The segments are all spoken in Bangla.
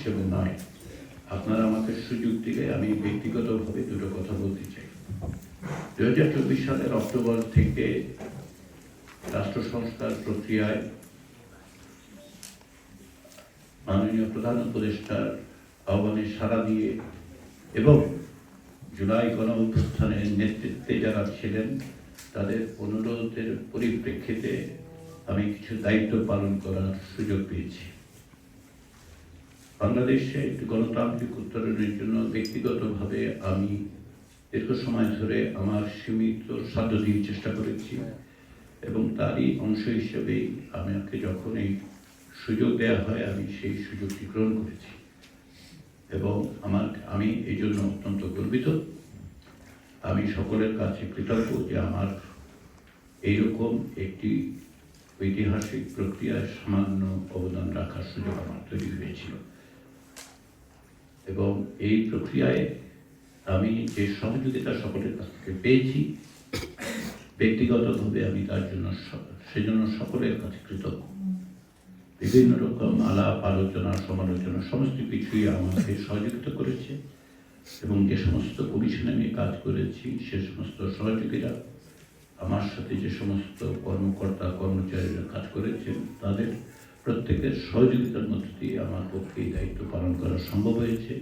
হিসেবে নয়, আপনারা আমাকে সুযোগ দিলে আমি ব্যক্তিগতভাবে দুটো কথা বলতে চাই। 2024 সালের অক্টোবর থেকে রাষ্ট্র সংস্কার প্রক্রিয়ায় মাননীয় প্রধান উপদেষ্টার আহ্বানে সাড়া দিয়ে এবং জুলাই গণঅভ্যুত্থানের নেতৃত্বে যারা ছিলেন তাদের অনুরোধের পরিপ্রেক্ষিতে আমি কিছু দায়িত্ব পালন করার সুযোগ পেয়েছি। বাংলাদেশে একটি গণতান্ত্রিক উত্তরণের জন্য ব্যক্তিগতভাবে আমি দীর্ঘ সময় ধরে আমার সীমিত সাধ্য দিয়ে চেষ্টা করেছি এবং তারই অংশ হিসেবেই আমাকে যখন এই সুযোগ দেওয়া হয় আমি সেই সুযোগটি গ্রহণ করেছি এবং আমি এই জন্য অত্যন্ত গর্বিত। আমি সকলের কাছে কৃতজ্ঞ যে আমার এইরকম একটি ঐতিহাসিক প্রক্রিয়ায় সামান্য অবদান রাখার সুযোগ আমার তৈরি হয়েছিল এবং এই প্রক্রিয়ায় আমি যে সহযোগিতা সকলের কাছ থেকে পেয়েছি ব্যক্তিগতভাবে আমি তার জন্য সেজন্য সকলের কাছে কৃতজ্ঞ। বিভিন্ন রকম আলাপ আলোচনা সমালোচনা সমস্ত কিছুই আমাকে সহযোগিতা করেছে এবং যে সমস্ত কমিশনে আমি কাজ করেছি সে সমস্ত সহযোগীরা আমার সাথে যে সমস্ত কর্মকর্তা কর্মচারীরা কাজ করেছেন তাদের প্রত্যেকের সহযোগিতার মধ্য দিয়ে আমার পক্ষে এই দায়িত্ব পালন করা সম্ভব হয়েছে।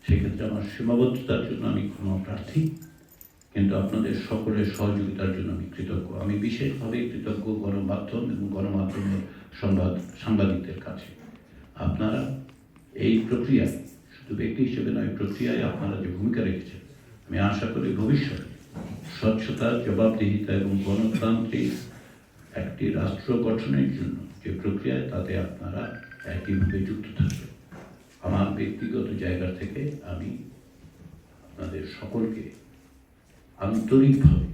সেক্ষেত্রে আমার সীমাবদ্ধতার জন্য আমি ক্ষমা প্রার্থী, কিন্তু আপনাদের সকলের সহযোগিতার জন্য আমি কৃতজ্ঞ। আমি বিশেষভাবে কৃতজ্ঞ গণমাধ্যম এবং গণমাধ্যমের সাংবাদিকদের কাছে। আপনারা এই প্রক্রিয়ায় শুধু ব্যক্তি হিসেবে নয়, প্রক্রিয়ায় আপনারা যে ভূমিকা রেখেছেন আমি আশা করি ভবিষ্যতে স্বচ্ছতা জবাবদিহিতা এবং গণতান্ত্রিক একটি রাষ্ট্র গঠনের জন্য যে প্রক্রিয়ায় তাতে আপনারা একইভাবে যুক্ত থাকবেন। আমার ব্যক্তিগত জায়গা থেকে আমি আপনাদের সকলকে আন্তরিকভাবে